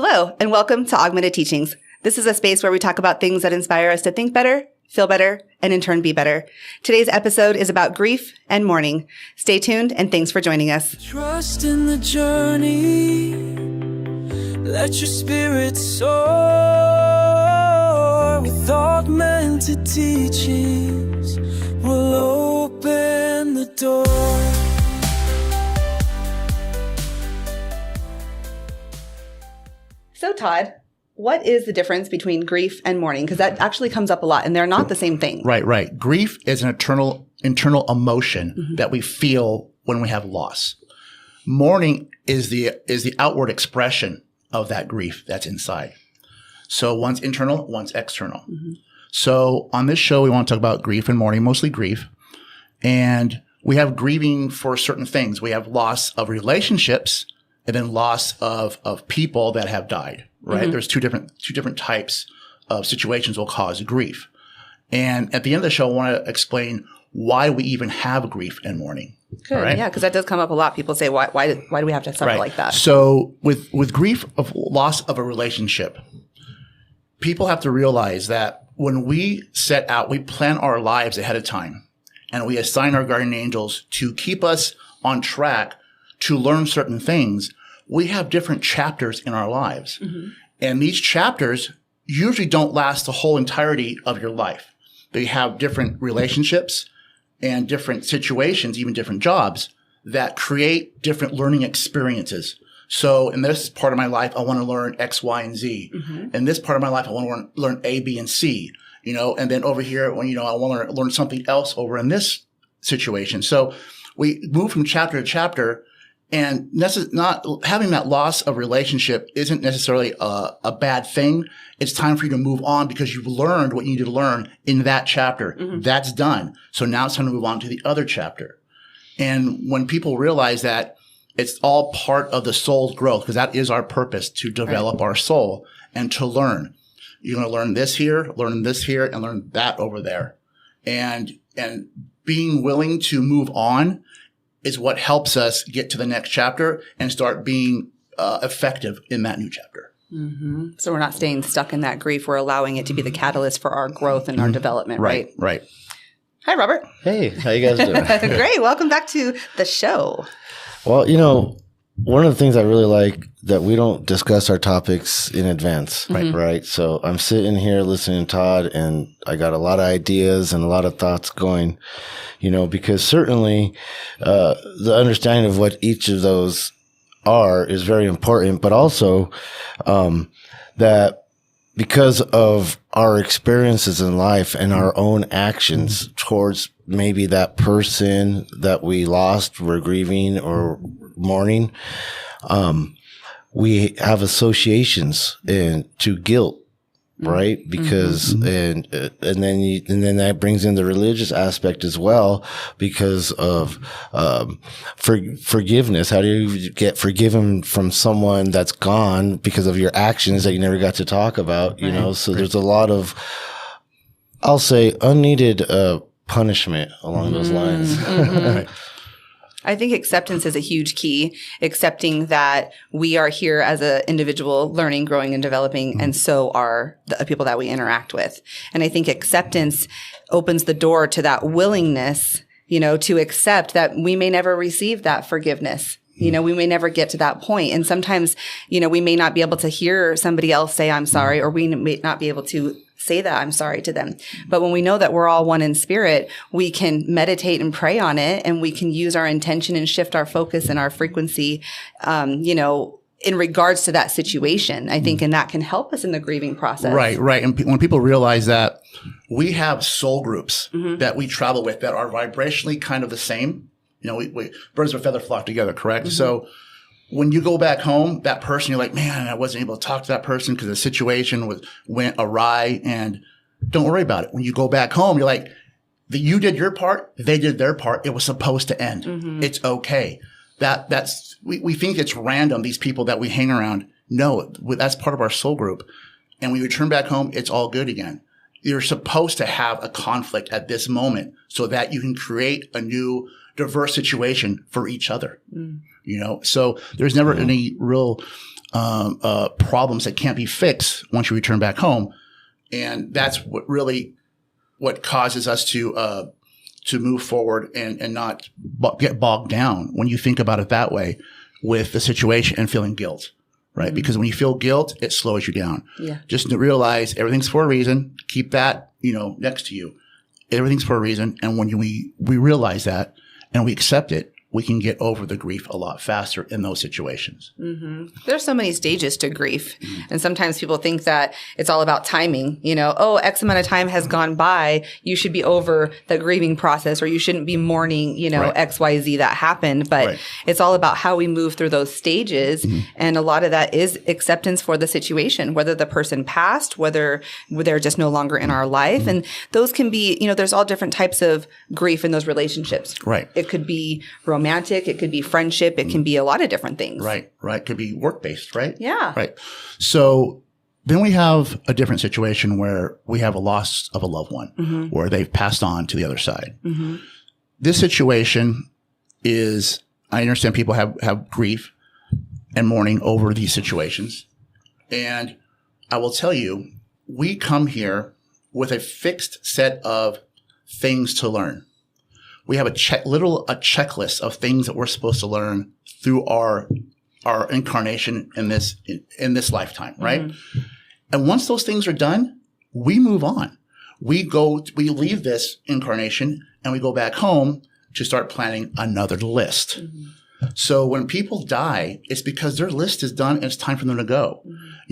Hello, and welcome to Augmented Teachings. This is a space where we talk about things that inspire us to think better, feel better, and in turn be better. Today's episode is about grief and mourning. Stay tuned, and thanks for joining us. Trust in the journey. Let your spirit soar with augmented teachings. We'll open the door. So Todd, what is the difference between grief and mourning? Because that actually comes up a lot, and they're not the same thing. Right. Grief is an internal emotion that we feel when we have loss. Mourning is the outward expression of that grief that's inside. So one's internal, one's external. So on this show, we want to talk about grief and mourning, mostly grief. And we have grieving for certain things. We have loss of relationships and then loss of people that have died, right? There's two different types of situations will cause grief. And at the end of the show, I want to explain why we even have grief and mourning. Good. Right? Yeah, because that does come up a lot. People say, why do we have to suffer like that? So with grief of loss of a relationship, people have to realize that when we set out, we plan our lives ahead of time, and we assign our guardian angels to keep us on track to learn certain things. We have different chapters in our lives. And these chapters usually don't last the whole entirety of your life. They have different relationships and different situations, even different jobs that create different learning experiences. So in this part of my life, I want to learn X, Y, and Z. In this part of my life, I want to learn A, B, and C, and then over here, when, I want to learn something else over in this situation. So we move from chapter to chapter. And not having that loss of relationship isn't necessarily a bad thing. It's time for you to move on because you've learned what you need to learn in that chapter. That's done. So now it's time to move on to the other chapter. And when people realize that it's all part of the soul's growth, because that is our purpose, to develop our soul and to learn. You're going to learn this here, learn this here, and learn that over there. And being willing to move on is what helps us get to the next chapter and start being effective in that new chapter. So we're not staying stuck in that grief. We're allowing it to be the catalyst for our growth and our development, right? Right. Hi, Robert. Hey, how you guys doing? Great. Welcome back to the show. Well, one of the things I really like that we don't discuss our topics in advance, right? So I'm sitting here listening to Todd, and I got a lot of ideas and a lot of thoughts going, because certainly the understanding of what each of those are is very important, but also that because of our experiences in life and our own actions towards maybe that person that we lost, we're grieving or mourning, we have associations to guilt, right? Because and then that brings in the religious aspect as well, because of forgiveness. How do you get forgiven from someone that's gone because of your actions that you never got to talk about? So there's a lot of, I'll say, unneeded punishment along those lines. Right. I think acceptance is a huge key, accepting that we are here as an individual learning, growing, and developing, and so are the people that we interact with. And I think acceptance opens the door to that willingness, to accept that we may never receive that forgiveness. We may never get to that point. And sometimes, we may not be able to hear somebody else say, I'm sorry, or we may not be able to say that I'm sorry to them. But when we know that we're all one in spirit, we can meditate and pray on it, and we can use our intention and shift our focus and our frequency, in regards to that situation, I think, and that can help us in the grieving process. Right. And when people realize that we have soul groups that we travel with that are vibrationally kind of the same, we birds of a feather flock together, correct? So when you go back home, that person, you're like, man, I wasn't able to talk to that person because the situation went awry, and don't worry about it. When you go back home, you're like, you did your part, they did their part. It was supposed to end. It's okay. We think it's random, these people that we hang around. No, that's part of our soul group. And when you return back home, it's all good again. You're supposed to have a conflict at this moment so that you can create a new diverse situation for each other. So there's never any real problems that can't be fixed once you return back home. And that's what causes us to move forward and not get bogged down when you think about it that way with the situation and feeling guilt, right? Because when you feel guilt, it slows you down. Yeah. Just to realize everything's for a reason. Keep that, next to you. Everything's for a reason. And when we realize that and we accept it, we can get over the grief a lot faster in those situations. Mm-hmm. There's so many stages to grief. And sometimes people think that it's all about timing. X amount of time has gone by. You should be over the grieving process, or you shouldn't be mourning, Right. X, Y, Z that happened. But Right. it's all about how we move through those stages. And a lot of that is acceptance for the situation, whether the person passed, whether they're just no longer in our life. And those can be, there's all different types of grief in those relationships. Right. It could be romantic. It could be friendship. It can be a lot of different things. Right. Could be work-based, right? Yeah. Right. So then we have a different situation where we have a loss of a loved one, where they've passed on to the other side. This situation is, I understand people have grief and mourning over these situations. And I will tell you, we come here with a fixed set of things to learn. We have a checklist of things that we're supposed to learn through our incarnation in this lifetime, right? And once those things are done, we move on. We leave this incarnation and we go back home to start planning another list. So when people die, it's because their list is done and it's time for them to go.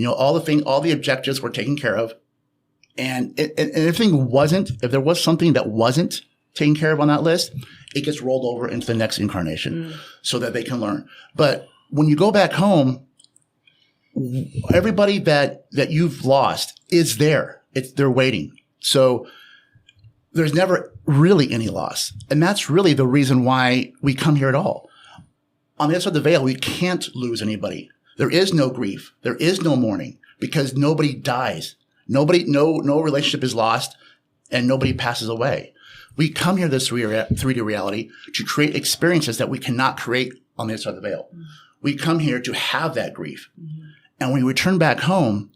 All the objectives were taken care of, and if there was something that wasn't taken care of on that list, it gets rolled over into the next incarnation so that they can learn. But when you go back home, everybody that you've lost is there. They're waiting. So there's never really any loss. And that's really the reason why we come here at all. On the other side of the veil, we can't lose anybody. There is no grief. There is no mourning because nobody dies. No relationship is lost and nobody passes away. We come here this 3D reality to create experiences that we cannot create on the other side of the veil. We come here to have that grief. And when you return back home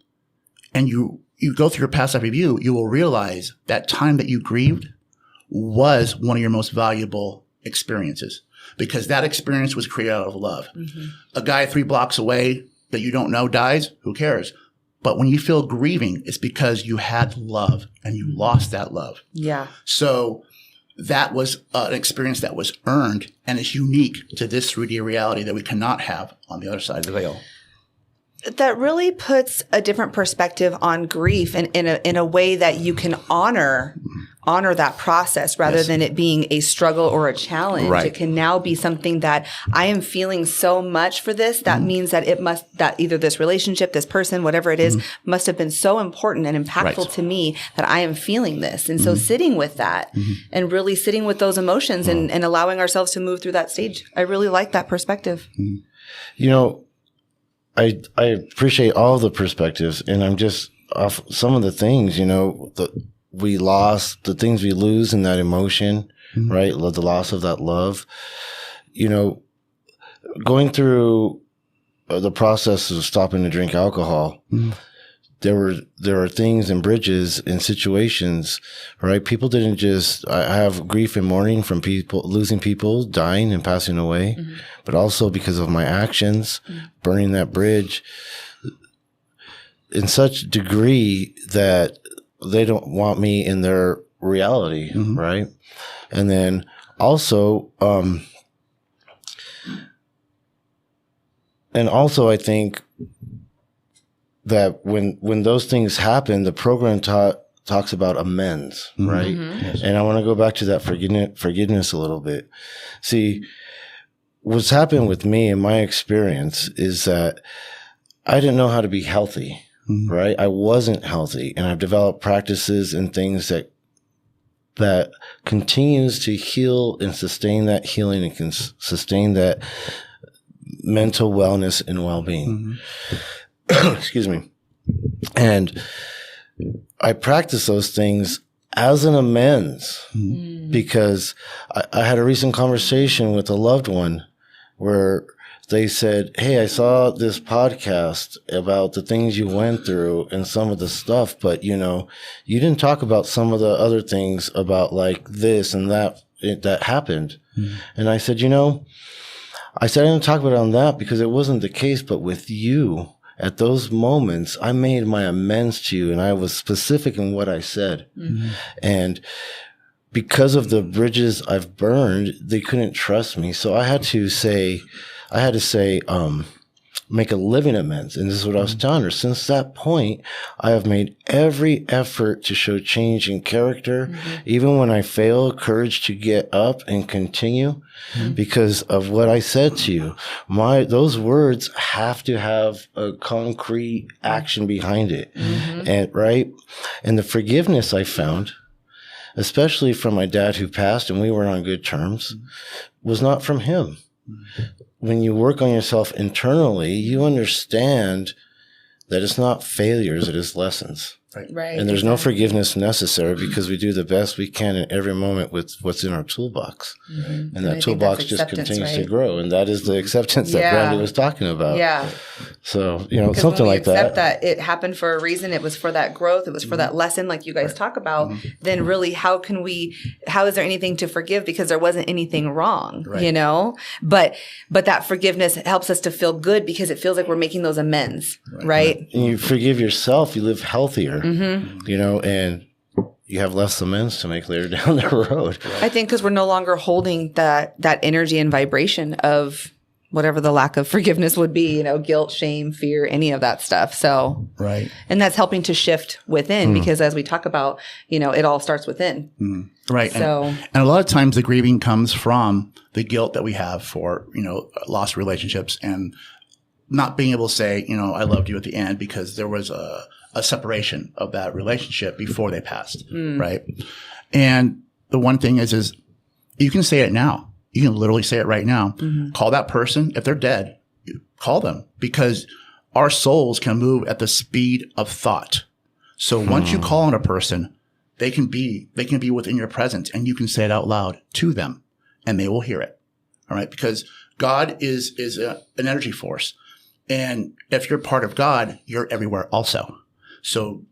and you go through your past life review, you will realize that time that you grieved was one of your most valuable experiences because that experience was created out of love. A guy 3 blocks away that you don't know dies, who cares? But when you feel grieving, it's because you had love and you lost that love. Yeah. So that was an experience that was earned and is unique to this 3D reality that we cannot have on the other side of the veil. That really puts a different perspective on grief and in a way that you can honor that process rather than it being a struggle or a challenge. Right. It can now be something that I am feeling so much for this. That means that that either this relationship, this person, whatever it is, must have been so important and impactful to me that I am feeling this. And so sitting with that and really sitting with those emotions and allowing ourselves to move through that stage. I really like that perspective. I appreciate all the perspectives, and I'm just off some of the things, we lost, the things we lose in that emotion, right? The loss of that love, going through the process of stopping to drink alcohol. There are things and bridges and situations, right? People didn't just, I have grief and mourning from people, losing people, dying and passing away, but also because of my actions, burning that bridge in such degree that they don't want me in their reality, right? And then also, I think that when those things happen, the program talks about amends, right? Yes. And I want to go back to that forgiveness a little bit. See, what's happened with me in my experience is that I didn't know how to be healthy, right? I wasn't healthy, and I've developed practices and things that continues to heal and sustain that healing and can sustain that mental wellness and well-being. Excuse me. And I practice those things as an amends because I had a recent conversation with a loved one where they said, "Hey, I saw this podcast about the things you went through and some of the stuff, but you didn't talk about some of the other things about like this and that happened." Mm-hmm. And I said, I didn't talk about it on that because it wasn't the case, but with you at those moments, I made my amends to you and I was specific in what I said. Mm-hmm. And because of the bridges I've burned, they couldn't trust me. So I had to say, make a living amends. And this is what I was telling her. Since that point, I have made every effort to show change in character. Mm-hmm. Even when I fail, courage to get up and continue because of what I said to you. Those words have to have a concrete action behind it. Mm-hmm. And the forgiveness I found, especially from my dad who passed and we were on good terms, was not from him. When you work on yourself internally, you understand that it's not failures, it is lessons. Right. And there's no forgiveness necessary because we do the best we can in every moment with what's in our toolbox. Mm-hmm. And that toolbox just continues to grow. And that is the acceptance that Brandy was talking about. Yeah. So, something like that. Accept that it happened for a reason. It was for that growth. It was for that lesson like you guys talk about. Mm-hmm. Then really, how is there anything to forgive? Because there wasn't anything wrong, But that forgiveness helps us to feel good because it feels like we're making those amends, right? And you forgive yourself, you live healthier. Mm-hmm. And you have less amends to make later down the road. I think because we're no longer holding that energy and vibration of whatever the lack of forgiveness would be, guilt, shame, fear, any of that stuff. So, and that's helping to shift within because as we talk about, it all starts within. Right. So, and a lot of times the grieving comes from the guilt that we have for, lost relationships and not being able to say, I loved you at the end because there was a separation of that relationship before they passed. Right. And the one thing is you can say it now. You can literally say it right now. Mm-hmm. Call that person. If they're dead, call them because our souls can move at the speed of thought. So once you call on a person, they can be within your presence and you can say it out loud to them and they will hear it. All right. Because God is an energy force. And if you're part of God, you're everywhere also. So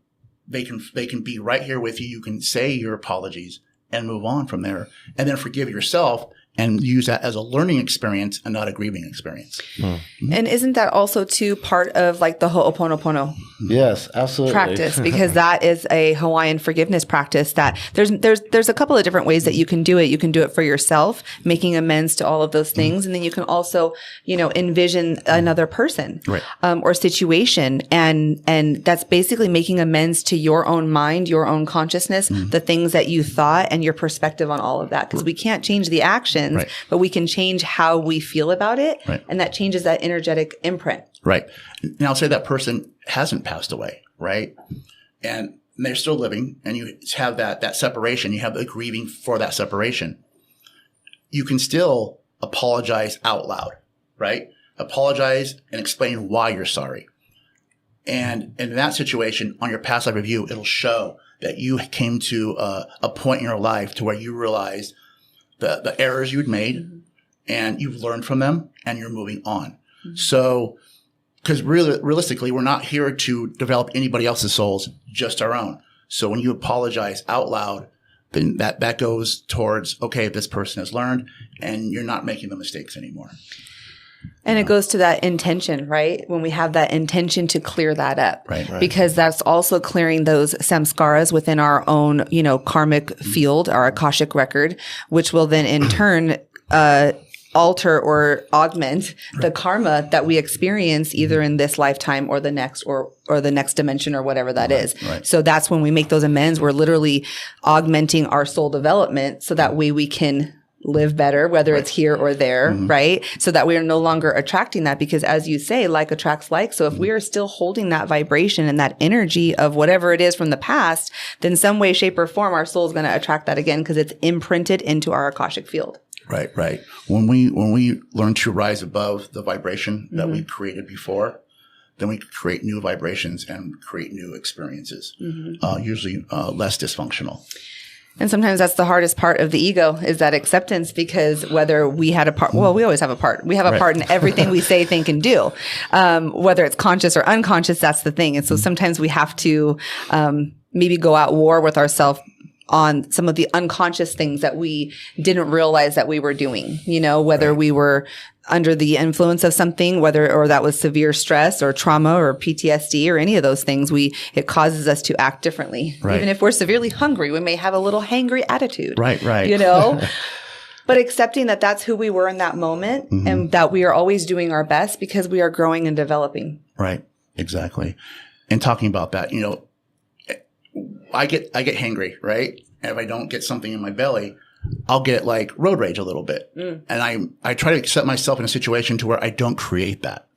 they can be right here with you. You can say your apologies and move on from there and then forgive yourself and use that as a learning experience and not a grieving experience. Mm-hmm. And isn't that also too part of like the Ho'oponopono? Yes, absolutely. Practice, because that is a Hawaiian forgiveness practice that there's a couple of different ways that you can do it. You can do it for yourself, making amends to all of those things. And then you can also, envision another person or situation. And that's basically making amends to your own mind, your own consciousness, the things that you thought and your perspective on all of that. Because we can't change the action. But we can change how we feel about it. Right. And that changes that energetic imprint. Right. Now, say that person hasn't passed away, right? And they're still living and you have that separation. You have the grieving for that separation. You can still apologize out loud, right? Apologize and explain why you're sorry. And in that situation, on your past life review, it'll show that you came to a point in your life to where you realized the errors you'd made and you've learned from them and you're moving on. Mm-hmm. So, because realistically, we're not here to develop anybody else's souls, just our own. So when you apologize out loud, then that goes towards, okay, this person has learned and you're not making the mistakes anymore. And it goes to that intention, right? When we have that intention to clear that up. Right. Because that's also clearing those samskaras within our own, karmic field, our Akashic record, which will then in turn, alter or augment the karma that we experience either in this lifetime or the next or the next dimension or whatever that is. Right. So that's when we make those amends. We're literally augmenting our soul development so that way we can live better, whether it's here or there, right? So that we are no longer attracting that because as you say, like attracts like. So if we are still holding that vibration and that energy of whatever it is from the past, then some way, shape or form, our soul is going to attract that again because it's imprinted into our Akashic field. Right, right. When we learn to rise above the vibration that we created before, then we create new vibrations and create new experiences, usually less dysfunctional. And sometimes that's the hardest part of the ego is that acceptance, because whether we had a part, well, we always have a part. We have a part in everything we say, think, and do. Whether it's conscious or unconscious, that's the thing. And so sometimes we have to maybe go at war with ourselves on some of the unconscious things that we didn't realize that we were doing, whether we were under the influence of something, or that was severe stress or trauma or PTSD or any of those things, it causes us to act differently. Right. Even if we're severely hungry, we may have a little hangry attitude. Right. But accepting that that's who we were in that moment and that we are always doing our best because we are growing and developing. Right. Exactly. And talking about that, I get hangry, right? And if I don't get something in my belly, I'll get like road rage a little bit. And I try to set myself in a situation to where I don't create that,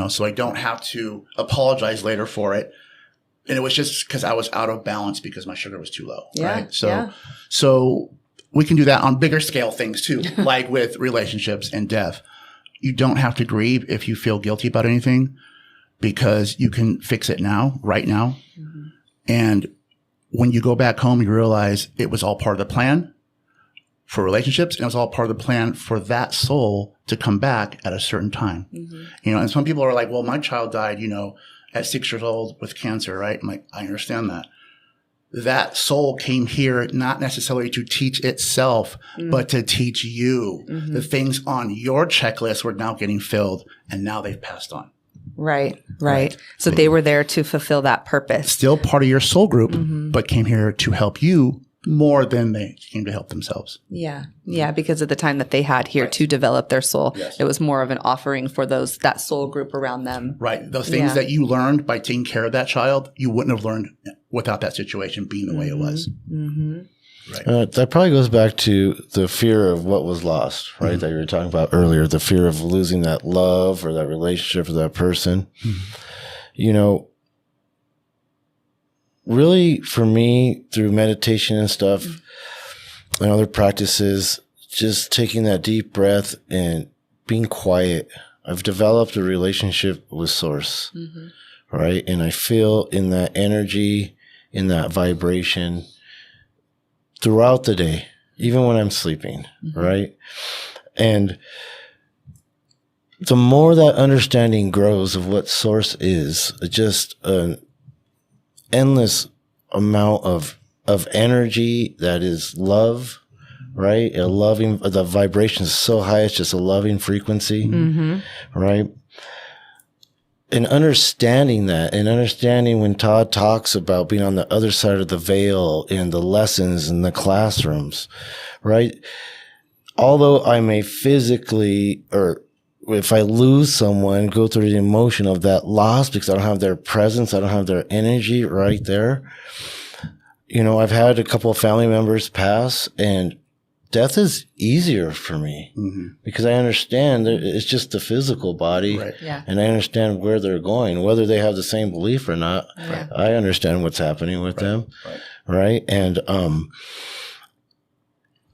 so I don't have to apologize later for it. And it was just because I was out of balance because my sugar was too low. Yeah, right. So we can do that on bigger scale things too, like with relationships and death. You don't have to grieve if you feel guilty about anything because you can fix it now, right now. And when you go back home, you realize it was all part of the plan for relationships, and it was all part of the plan for that soul to come back at a certain time. And some people are like, well, my child died, at 6 years old with cancer, right? I'm like, I understand that. That soul came here not necessarily to teach itself, but to teach you. The things on your checklist were now getting filled, and now they've passed on. Right. So they were there to fulfill that purpose. Still part of your soul group, but came here to help you more than they came to help themselves. Yeah. Because of the time that they had here to develop their soul. Yes. It was more of an offering for that soul group around them. Right. Those things that you learned by taking care of that child, you wouldn't have learned without that situation being the way it was. Right. That probably goes back to the fear of what was lost, right? That you were talking about earlier, the fear of losing that love or that relationship or that person. Really, for me, through meditation and stuff and other practices, just taking that deep breath and being quiet. I've developed a relationship with Source, right? And I feel in that energy, in that vibration throughout the day, even when I'm sleeping, right? And the more that understanding grows of what Source is, just an endless amount of energy that is love, right? The vibration is so high, it's just a loving frequency, right? And understanding that, and understanding when Todd talks about being on the other side of the veil in the lessons in the classrooms, right? Although I may physically, or if I lose someone, go through the emotion of that loss because I don't have their presence, I don't have their energy right there. I've had a couple of family members pass, and death is easier for me because I understand that it's just the physical body, Right. and I understand where they're going, whether they have the same belief or not. Yeah. I understand what's happening with them, right? And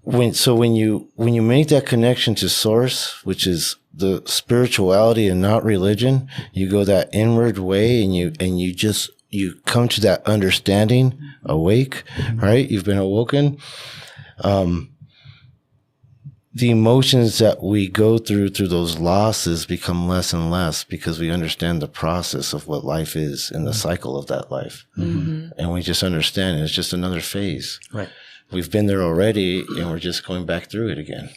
when you make that connection to Source, which is the spirituality and not religion, you go that inward way, and you come to that understanding, awake, right? You've been awoken. The emotions that we go through those losses become less and less because we understand the process of what life is and the cycle of that life. And we just understand it's just another phase. Right. We've been there already, and we're just going back through it again.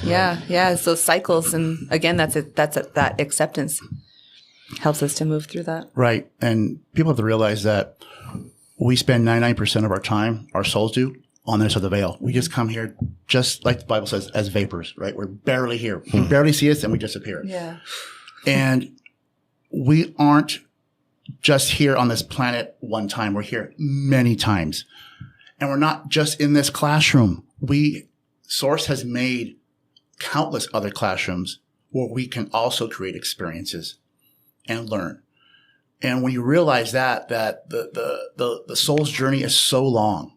Yeah. So cycles, and again, that acceptance helps us to move through that. Right. And people have to realize that we spend 99% of our time, our souls do, on this side of the veil. We just come here, just like the Bible says, as vapors, right? We're barely here. You barely see us and we disappear. Yeah. And we aren't just here on this planet one time. We're here many times. And we're not just in this classroom. Source has made countless other classrooms where we can also create experiences and learn. And when you realize that the soul's journey is so long,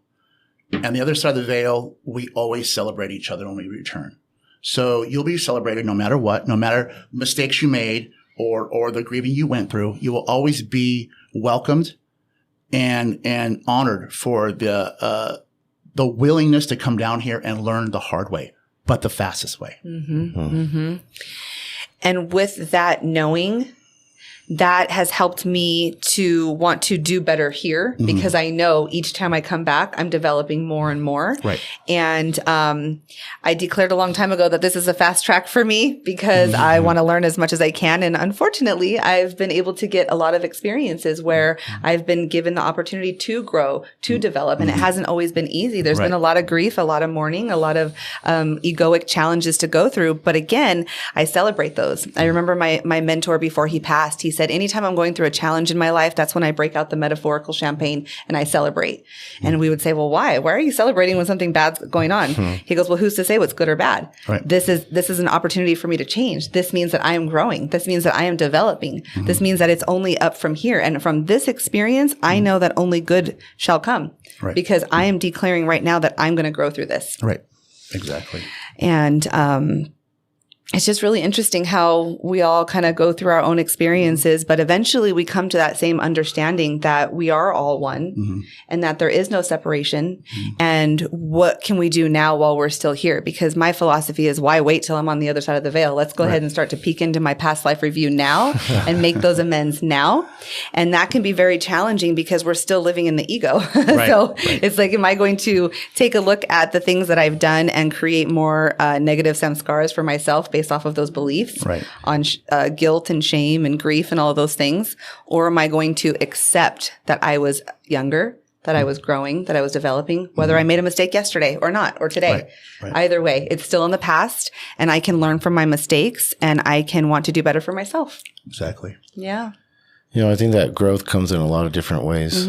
and the other side of the veil, we always celebrate each other when we return. So you'll be celebrated no matter what, no matter mistakes you made or the grieving you went through. You will always be welcomed and honored for the the willingness to come down here and learn the hard way, but the fastest way. And with that knowing, that has helped me to want to do better here because I know each time I come back, I'm developing more and more. Right. And I declared a long time ago that this is a fast track for me because I want to learn as much as I can. And unfortunately, I've been able to get a lot of experiences where I've been given the opportunity to grow, to develop. And it hasn't always been easy. There's been a lot of grief, a lot of mourning, a lot of egoic challenges to go through. But again, I celebrate those. I remember my mentor before he passed, he said, anytime I'm going through a challenge in my life, that's when I break out the metaphorical champagne and I celebrate. And we would say, well, why? Why are you celebrating when something bad's going on? He goes, well, who's to say what's good or bad? Right. This is an opportunity for me to change. This means that I am growing. This means that I am developing. This means that it's only up from here. And from this experience, I know that only good shall come because I am declaring right now that I'm going to grow through this. Right. Exactly. And, it's just really interesting how we all kind of go through our own experiences, but eventually we come to that same understanding that we are all one and that there is no separation. And what can we do now while we're still here? Because my philosophy is, why wait till I'm on the other side of the veil? Let's go ahead and start to peek into my past life review now and make those amends now. And that can be very challenging because we're still living in the ego. So it's like, am I going to take a look at the things that I've done and create more negative samskaras for myself based off of those beliefs on guilt and shame and grief and all of those things? Or am I going to accept that I was younger, that I was growing, that I was developing, whether I made a mistake yesterday or not, or today? Either way, it's still in the past and I can learn from my mistakes and I can want to do better for myself. Exactly. Yeah. You know, I think that growth comes in a lot of different ways.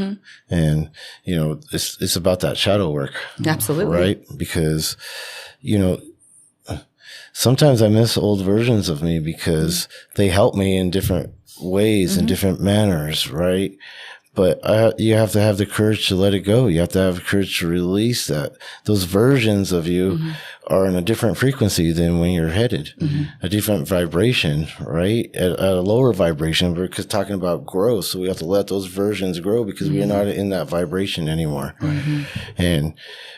And, you know, it's about that shadow work. Absolutely. Right? Because, you know, sometimes I miss old versions of me because they help me in different ways and different manners, right? But you have to have the courage to let it go. You have to have the courage to release that. Those versions of you are in a different frequency than when you're headed, a different vibration, right? At a lower vibration. We're talking about growth. So we have to let those versions grow because we are not in that vibration anymore. And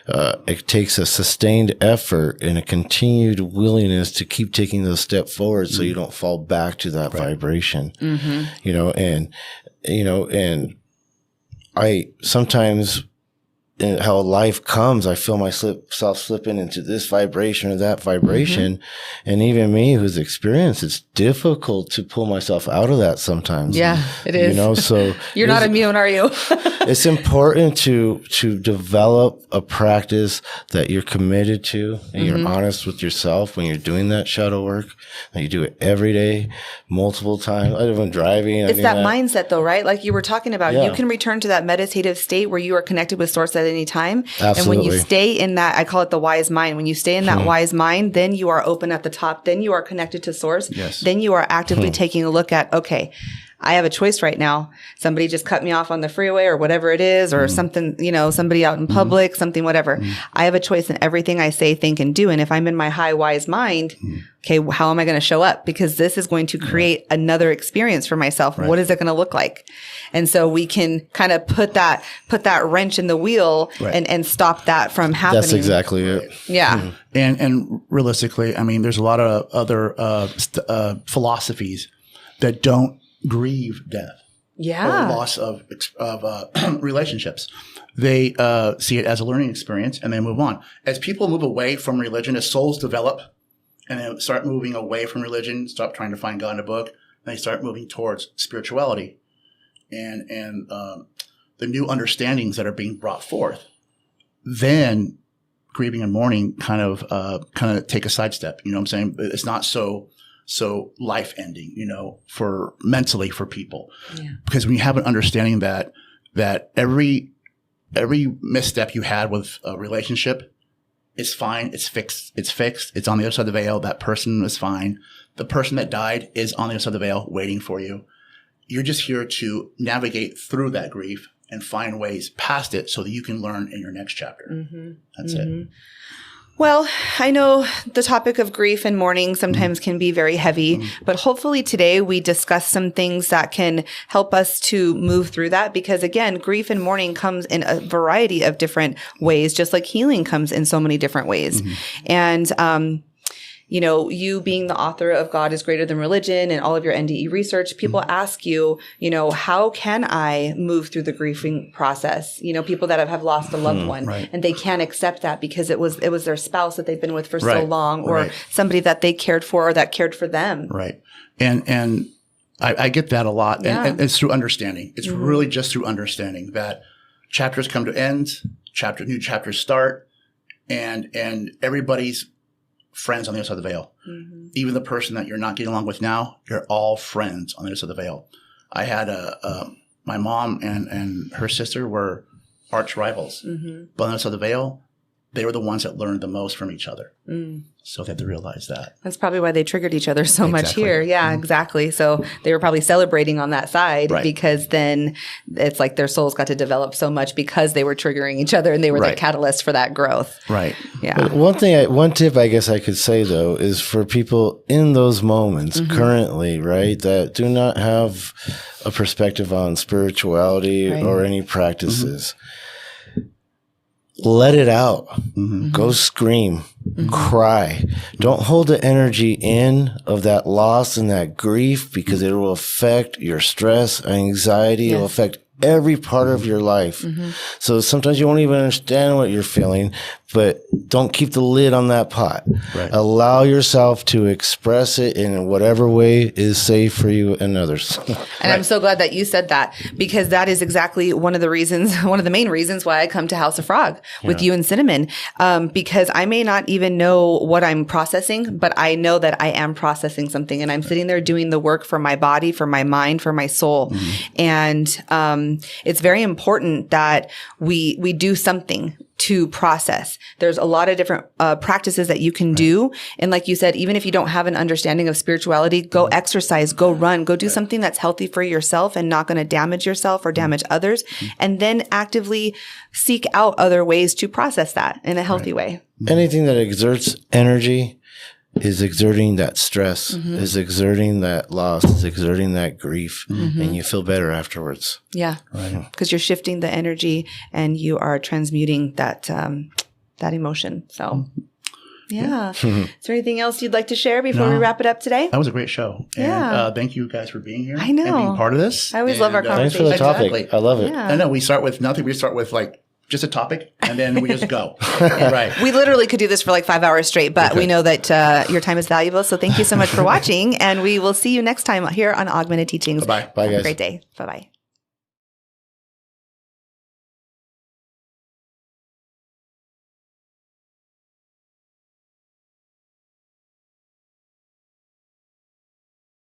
it takes a sustained effort and a continued willingness to keep taking those steps forward so you don't fall back to that vibration, you know, and I sometimes, in how life comes, I feel myself slipping into this vibration or that vibration. And even me who's experienced, it's difficult to pull myself out of that sometimes. Yeah, it is. You know, so you're not immune, are you? It's important to develop a practice that you're committed to and you're honest with yourself when you're doing that shadow work, that you do it every day, multiple times. I when driving. It's that mindset though, right? Like you were talking about, Yeah. you can return to that meditative state where you are connected with source at any time. Absolutely. And when you stay in that, I call it the wise mind. When you stay in that wise mind, then you are open at the top. Then you are connected to source. Yes. Then you are actively taking a look at, okay, I have a choice right now. Somebody just cut me off on the freeway or whatever it is, or something, you know, somebody out in public, something, whatever. I have a choice in everything I say, think, and do. And if I'm in my high wise mind, okay, how am I going to show up? Because this is going to create another experience for myself. What is it going to look like? And so we can kind of put that wrench in the wheel and stop that from happening. That's exactly it. Yeah. And realistically, I mean, there's a lot of other philosophies that don't grieve death Yeah. or loss of relationships. They see it as a learning experience and they move on. As people move away from religion, as souls develop and they start moving away from religion, stop trying to find God in a book, and they start moving towards spirituality and the new understandings that are being brought forth, then grieving and mourning kind of take a sidestep. You know what I'm saying? It's not so life ending, you know, for mentally for people, because when you have an understanding that every misstep you had with a relationship is fine. It's fixed. It's on the other side of the veil. That person is fine. The person that died is on the other side of the veil waiting for you. You're just here to navigate through that grief and find ways past it so that you can learn in your next chapter. That's it. Well, I know the topic of grief and mourning sometimes can be very heavy, but hopefully today we discuss some things that can help us to move through that, because again, grief and mourning comes in a variety of different ways, just like healing comes in so many different ways. And, you know, you being the author of God is Greater Than Religion and all of your NDE research, people ask you, you know, how can I move through the grieving process? You know, people that have lost a loved one and they can't accept that because it was their spouse that they've been with for so long, or somebody that they cared for or that cared for them. Right. And I get that a lot. And it's through understanding. It's really just through understanding that chapters come to end, new chapters start, and everybody's friends on the other side of the veil. Even the person that you're not getting along with now, you're all friends on the other side of the veil. I had my mom and her sister were arch rivals, but on the other side of the veil, they were the ones that learned the most from each other. So they have to realize that. That's probably why they triggered each other so much here. Yeah, exactly. So they were probably celebrating on that side because then it's like their souls got to develop so much because they were triggering each other and they were the catalyst for that growth. Right. Yeah. But one tip I guess I could say though is for people in those moments currently, right, that do not have a perspective on spirituality or any practices. Let it out. Go scream, cry. Don't hold the energy in of that loss and that grief, because it will affect your stress, anxiety. It will affect every part of your life. So sometimes you won't even understand what you're feeling, but don't keep the lid on that pot. Allow yourself to express it in whatever way is safe for you and others. And I'm so glad that you said that, because that is exactly one of the main reasons why I come to House of Frog with you and Cinnamon, because I may not even know what I'm processing, but I know that I am processing something, and I'm sitting there doing the work for my body, for my mind, for my soul. And it's very important that we do something to process. There's a lot of different practices that you can do. And like you said, even if you don't have an understanding of spirituality, go exercise, go run, go do something that's healthy for yourself and not going to damage yourself or damage others. And then actively seek out other ways to process that in a healthy way. Anything that exerts energy is exerting that stress, is exerting that loss, is exerting that grief, and you feel better afterwards. Yeah. Because you're shifting the energy and you are transmuting that emotion. So, yeah. Is there anything else you'd like to share before we wrap it up today? That was a great show. And thank you guys for being here. I know. And being part of this. I always love our conversation. Thanks for the topic. I love it. I know. We start with nothing. We start with just a topic, and then we just go. Right. We literally could do this for like 5 hours straight, but we know that your time is valuable. So thank you so much for watching, and we will see you next time here on Augmented Teachings. Bye-bye. Bye, guys. Have a great day. Bye-bye.